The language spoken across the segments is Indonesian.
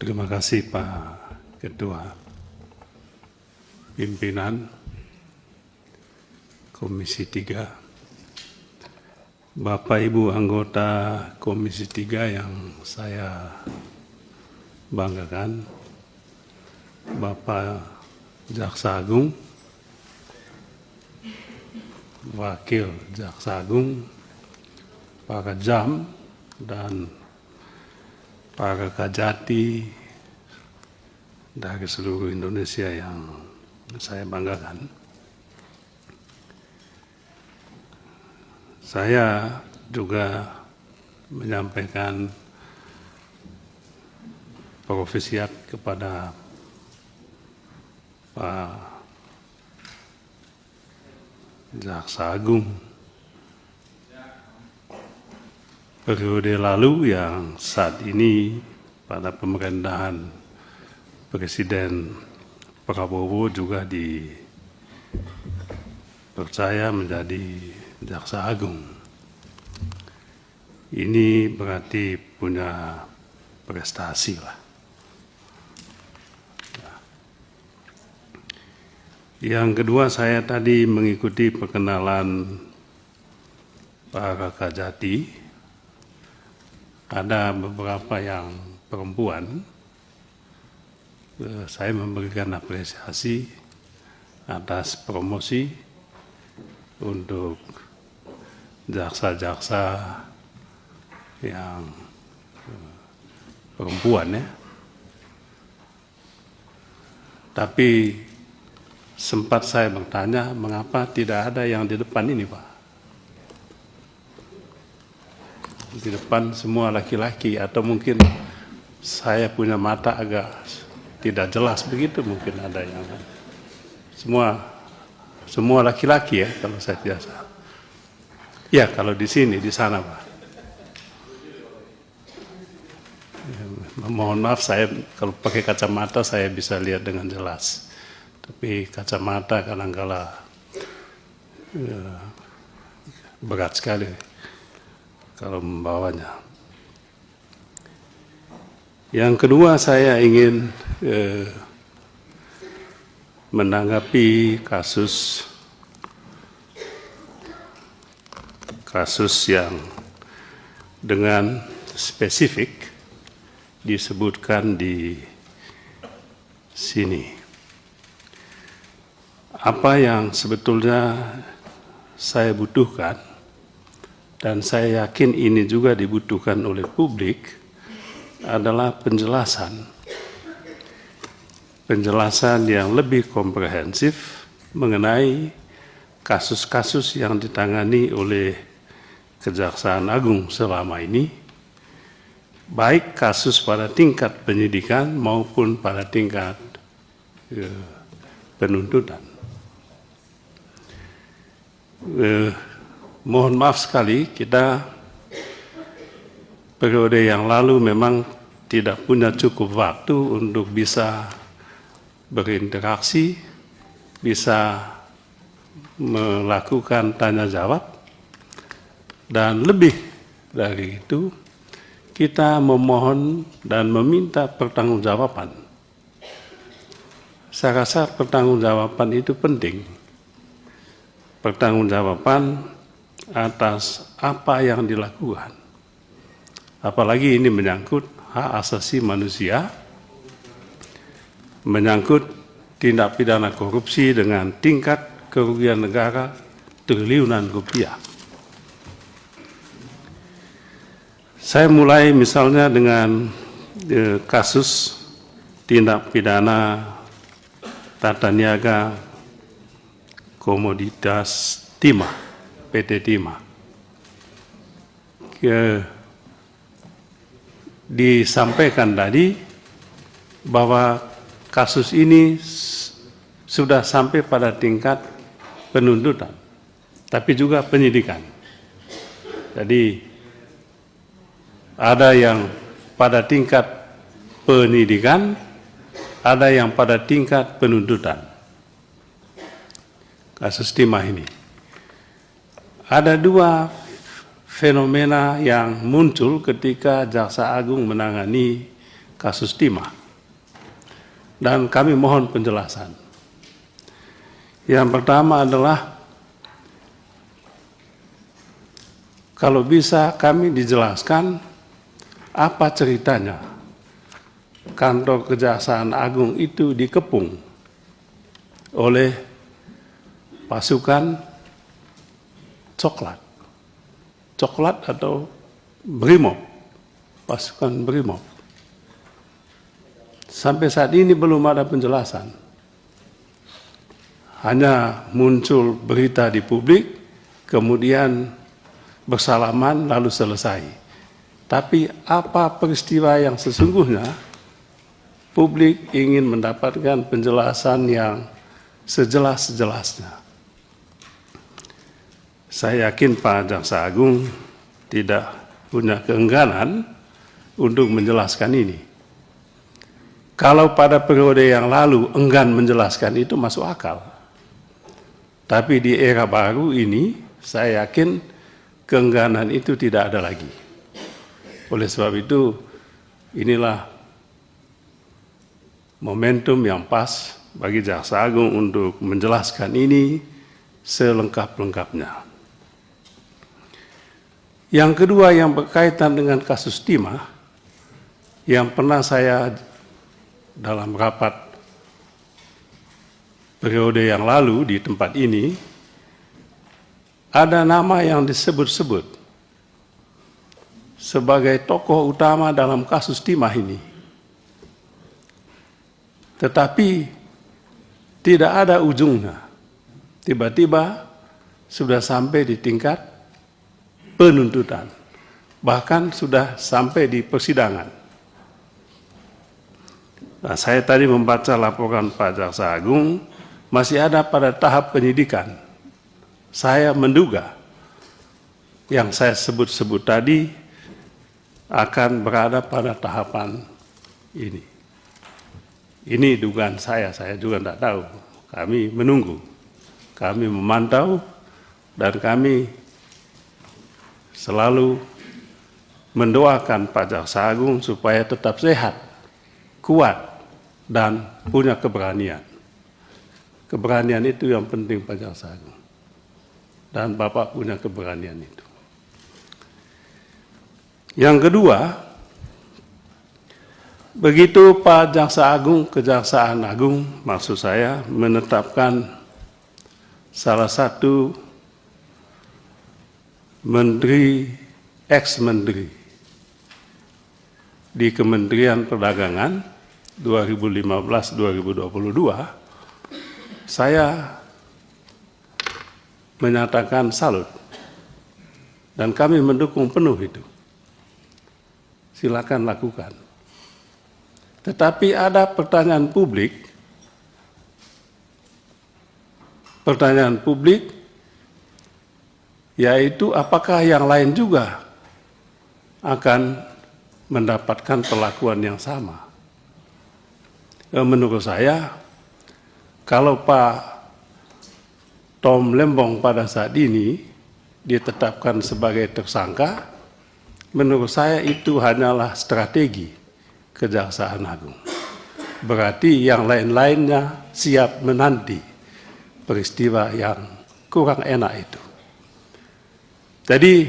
Terima kasih Pak Ketua Pimpinan Komisi 3, Bapak Ibu anggota Komisi 3 yang saya banggakan, Bapak Jaksa Agung, Wakil Jaksa Agung, Pak Kajam, dan para Kajati dari seluruh Indonesia yang saya banggakan. Saya juga menyampaikan profesiat kepada Pak Jaksa Agung periode lalu yang saat ini pada pemerintahan Presiden Prabowo juga dipercaya menjadi Jaksa Agung. Ini berarti punya prestasi lah. Yang kedua, saya tadi mengikuti perkenalan para Kajati. Ada beberapa yang perempuan, saya memberikan apresiasi atas promosi untuk jaksa-jaksa yang perempuan ya. Tapi sempat saya bertanya, mengapa tidak ada yang di depan ini Pak? Di depan semua laki-laki, atau mungkin saya punya mata agak tidak jelas begitu, mungkin ada yang semua laki-laki ya kalau saya tidak salah. Ya kalau di sini, di sana Pak. Mohon maaf, saya kalau pakai kacamata saya bisa lihat dengan jelas, tapi kacamata kadang-kala berat sekali kalau membawanya. Yang kedua, saya ingin menanggapi kasus yang dengan spesifik disebutkan di sini. Apa yang sebetulnya saya butuhkan, dan saya yakin ini juga dibutuhkan oleh publik, adalah penjelasan yang lebih komprehensif mengenai kasus-kasus yang ditangani oleh Kejaksaan Agung selama ini, baik kasus pada tingkat penyidikan maupun pada tingkat penuntutan. Mohon maaf sekali, kita periode yang lalu memang tidak punya cukup waktu untuk bisa berinteraksi, bisa melakukan tanya jawab, dan lebih dari itu kita memohon dan meminta pertanggungjawaban. Saya rasa pertanggungjawaban itu penting. Pertanggungjawaban atas apa yang dilakukan. Apalagi ini menyangkut hak asasi manusia, menyangkut tindak pidana korupsi dengan tingkat kerugian negara triliunan rupiah. Saya mulai misalnya dengan kasus tindak pidana tata niaga komoditas timah, PT Timah. Disampaikan tadi bahwa kasus ini sudah sampai pada tingkat penuntutan, tapi juga penyidikan. Jadi ada yang pada tingkat penyidikan, ada yang pada tingkat penuntutan. Kasus timah ini. Ada dua fenomena yang muncul ketika Jaksa Agung menangani kasus timah. dan kami mohon penjelasan. Yang pertama adalah, kalau bisa kami dijelaskan apa ceritanya kantor Kejaksaan Agung itu dikepung oleh pasukan coklat atau Brimob, pasukan Brimob. Sampai saat ini belum ada penjelasan. Hanya muncul berita di publik, kemudian bersalaman lalu selesai. Tapi apa peristiwa yang sesungguhnya? Publik ingin mendapatkan penjelasan yang sejelas-jelasnya. Saya yakin Pak Jaksa Agung tidak punya keengganan untuk menjelaskan ini. Kalau pada periode yang lalu enggan menjelaskan itu masuk akal. Tapi di era baru ini saya yakin keengganan itu tidak ada lagi. Oleh sebab itu inilah momentum yang pas bagi Jaksa Agung untuk menjelaskan ini selengkap-lengkapnya. Yang kedua yang berkaitan dengan kasus timah, yang pernah saya dalam rapat periode yang lalu di tempat ini, ada nama yang disebut-sebut sebagai tokoh utama dalam kasus timah ini. Tetapi tidak ada ujungnya. Tiba-tiba sudah sampai di tingkat penuntutan. Bahkan sudah sampai di persidangan. Nah, saya tadi membaca laporan Pak Jaksa Agung, masih ada pada tahap penyidikan. Saya menduga yang saya sebut-sebut tadi akan berada pada tahapan ini. Ini dugaan saya juga tidak tahu. Kami menunggu, kami memantau, dan kami selalu mendoakan Pak Jaksa Agung supaya tetap sehat, kuat, dan punya keberanian. Keberanian itu yang penting Pak Jaksa Agung. Dan Bapak punya keberanian itu. Yang kedua, begitu Pak Jaksa Agung, Kejaksaan Agung, maksud saya, menetapkan salah satu menteri, ex-menteri di Kementerian Perdagangan 2015-2022, saya menyatakan salut. Dan kami mendukung penuh itu. Silakan lakukan. Tetapi ada pertanyaan publik, yaitu apakah yang lain juga akan mendapatkan perlakuan yang sama. Menurut saya, kalau Pak Tom Lembong pada saat ini ditetapkan sebagai tersangka, menurut saya itu hanyalah strategi Kejaksaan Agung. Berarti yang lain-lainnya siap menanti peristiwa yang kurang enak itu. Jadi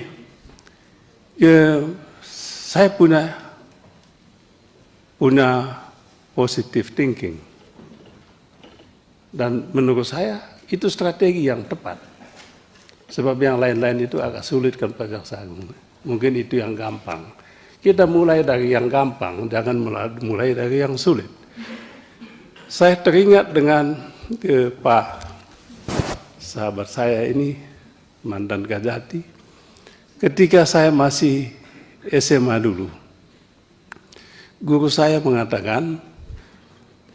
saya punya positive thinking. Dan menurut saya itu strategi yang tepat. Sebab yang lain-lain itu agak sulit kan Pak Jaksa Agung. Mungkin itu yang gampang. Kita mulai dari yang gampang, jangan mulai dari yang sulit. Saya teringat dengan Pak sahabat saya ini, mantan Kajati, ketika saya masih SMA dulu. Guru saya mengatakan,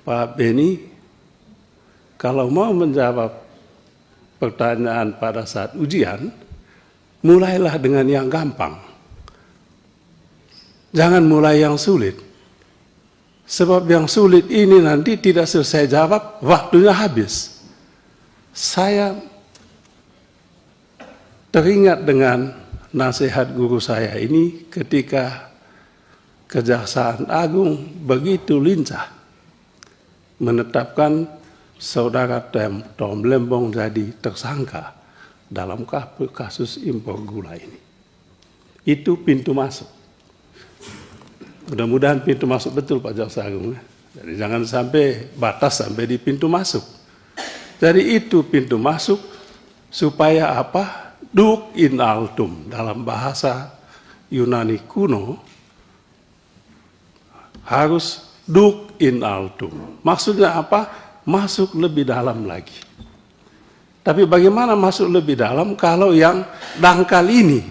Pak Beni, kalau mau menjawab pertanyaan pada saat ujian, mulailah dengan yang gampang. Jangan mulai yang sulit. Sebab yang sulit ini nanti tidak selesai jawab, waktunya habis. Saya teringat dengan nasihat guru saya ini ketika Kejaksaan Agung begitu lincah menetapkan saudara Tom Lembong jadi tersangka dalam kasus impor gula ini. Itu pintu masuk. Mudah-mudahan pintu masuk betul Pak Jaksa Agung. Jadi jangan sampai batas sampai di pintu masuk. Jadi itu pintu masuk supaya apa? Duc in altum dalam bahasa Yunani kuno harus duc in altum. Maksudnya apa? Masuk lebih dalam lagi. Tapi bagaimana masuk lebih dalam kalau yang dangkal ini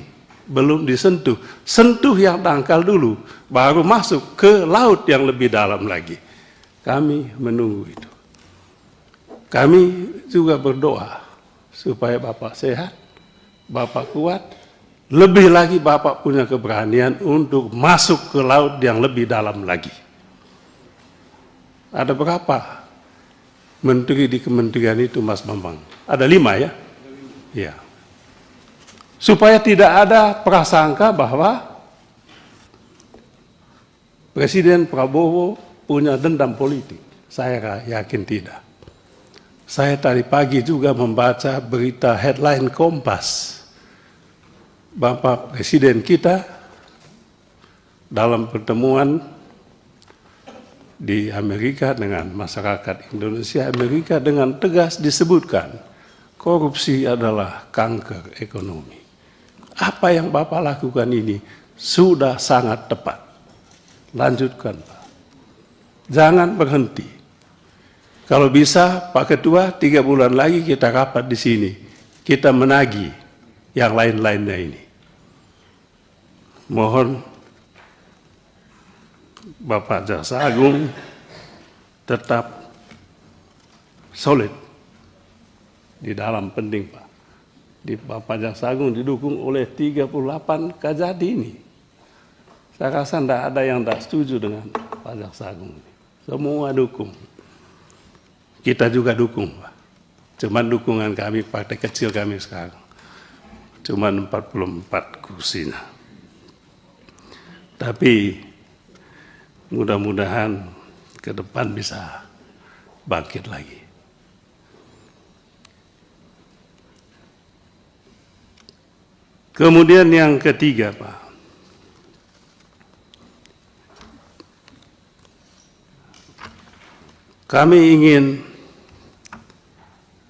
belum disentuh? Sentuh yang dangkal dulu, baru masuk ke laut yang lebih dalam lagi. Kami menunggu itu. Kami juga berdoa supaya Bapak sehat, Bapak kuat, lebih lagi Bapak punya keberanian untuk masuk ke laut yang lebih dalam lagi. Ada berapa menteri di kementerian itu, Mas Bambang? Ada 5 ya? Iya. Supaya tidak ada prasangka bahwa Presiden Prabowo punya dendam politik. Saya yakin tidak. Saya tadi pagi juga membaca berita headline Kompas. Bapak Presiden kita dalam pertemuan di Amerika dengan masyarakat Indonesia, Amerika dengan tegas disebutkan korupsi adalah kanker ekonomi. Apa yang Bapak lakukan ini sudah sangat tepat. Lanjutkan Pak. Jangan berhenti. Kalau bisa Pak Ketua 3 bulan lagi kita rapat di sini. Kita menagih yang lain-lainnya ini. Mohon Bapak Jaksa Agung tetap solid di dalam penting Pak. Di Bapak Jaksa Agung didukung oleh 38 Kajati ini. Saya rasa tidak ada yang tidak setuju dengan Pak Jaksa Agung ini. Semua dukung. Kita juga dukung Pak. Cuman dukungan kami, partai kecil kami sekarang. Cuman 44 kursinya. Tapi mudah-mudahan ke depan bisa bangkit lagi. Kemudian yang ketiga, Pak. Kami ingin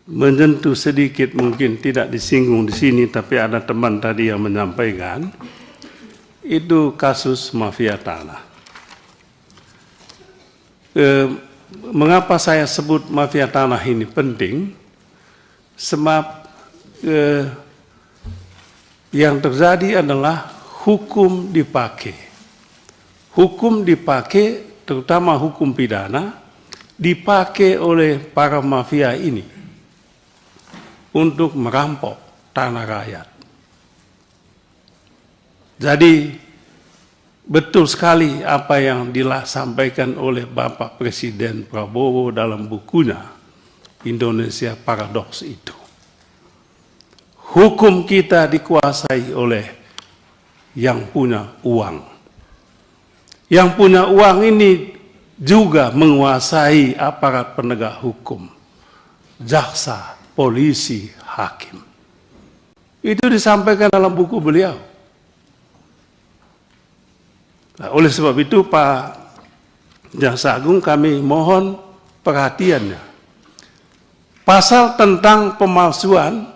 menyentuh sedikit, mungkin tidak disinggung di sini, tapi ada teman tadi yang menyampaikan, itu kasus mafia tanah. Mengapa saya sebut mafia tanah ini penting? Sebab yang terjadi adalah hukum dipakai. Hukum dipakai, terutama hukum pidana, dipakai oleh para mafia ini untuk merampok tanah rakyat. Jadi betul sekali apa yang disampaikan oleh Bapak Presiden Prabowo dalam bukunya Indonesia Paradoks itu. Hukum kita dikuasai oleh yang punya uang. Yang punya uang ini juga menguasai aparat penegak hukum, jaksa, polisi, hakim. Itu disampaikan dalam buku beliau. Nah, oleh sebab itu Pak Jaksa Agung kami mohon perhatiannya. Pasal tentang pemalsuan,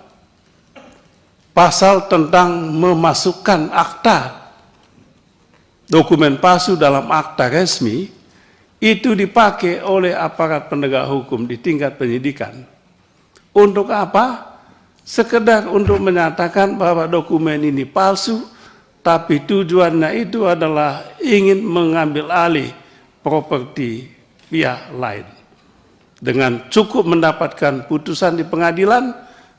pasal tentang memasukkan akta dokumen palsu dalam akta resmi, itu dipakai oleh aparat penegak hukum di tingkat penyidikan. Untuk apa? Sekedar untuk menyatakan bahwa dokumen ini palsu, tapi tujuannya itu adalah ingin mengambil alih properti pihak lain. Dengan cukup mendapatkan putusan di pengadilan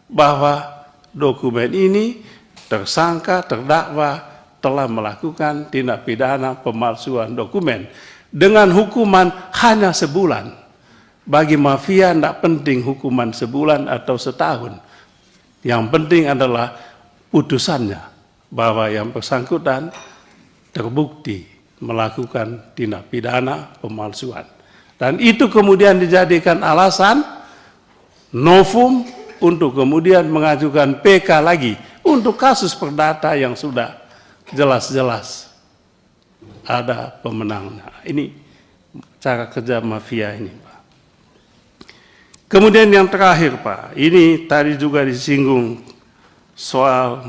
bahwa dokumen ini tersangka, terdakwa telah melakukan tindak pidana pemalsuan dokumen dengan hukuman hanya sebulan. Bagi mafia tidak penting hukuman sebulan atau setahun. Yang penting adalah putusannya, bahwa yang bersangkutan terbukti melakukan tindak pidana pemalsuan. Dan itu kemudian dijadikan alasan novum untuk kemudian mengajukan PK lagi untuk kasus perdata yang sudah jelas-jelas ada pemenangnya. Ini cara kerja mafia ini, Pak. Kemudian yang terakhir, Pak, ini tadi juga disinggung soal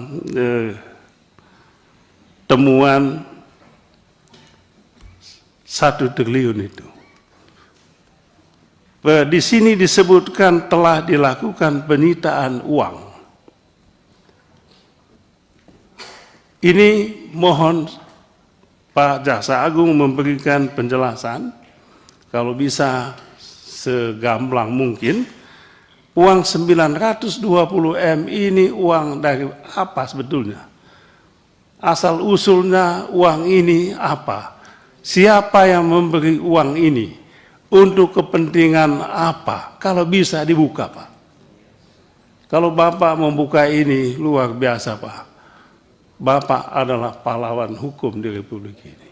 temuan 1 triliun itu. Di sini disebutkan telah dilakukan penyitaan uang. Ini mohon Pak Jaksa Agung memberikan penjelasan, kalau bisa segamblang mungkin, uang 920 M ini uang dari apa sebetulnya? Asal usulnya uang ini apa? Siapa yang memberi uang ini? Untuk kepentingan apa? Kalau bisa dibuka, Pak. Kalau Bapak membuka ini luar biasa, Pak. Bapak adalah pahlawan hukum di Republik ini.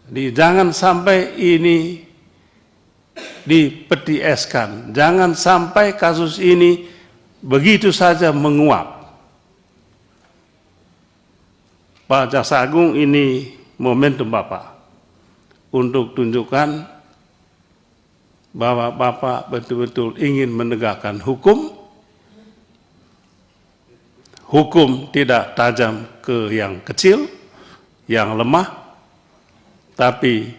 Jadi jangan sampai ini dipetieskan. Jangan sampai kasus ini begitu saja menguap. Pak Jaksa Agung, ini momentum Bapak untuk tunjukkan bahwa Bapak betul-betul ingin menegakkan hukum. Hukum tidak tajam ke yang kecil, yang lemah, tapi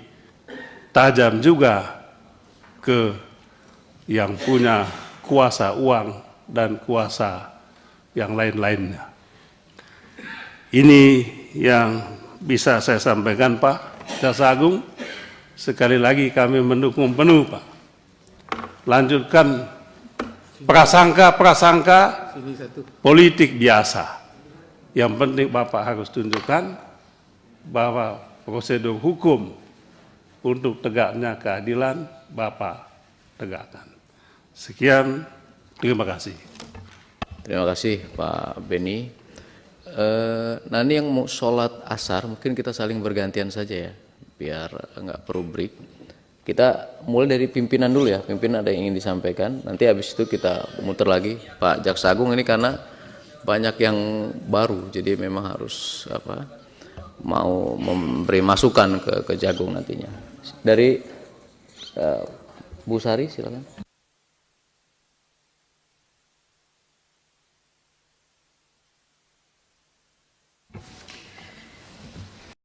tajam juga ke yang punya kuasa uang dan kuasa yang lain-lainnya. Ini yang bisa saya sampaikan, Pak Jaksa Agung. Sekali lagi kami mendukung penuh, Pak. Lanjutkan prasangka politik biasa. Yang penting Bapak harus tunjukkan bahwa prosedur hukum untuk tegaknya keadilan Bapak tegakkan. Sekian, terima kasih. Terima kasih Pak Beni. Nanti yang mau sholat asar mungkin kita saling bergantian saja ya, biar nggak perlu break. Kita mulai dari pimpinan dulu ya, pimpinan ada yang ingin disampaikan, nanti habis itu kita muter lagi. Pak Jaksa Agung ini karena banyak yang baru, jadi memang harus mau memberi masukan ke Jagung nantinya. Dari Bu Sari silakan.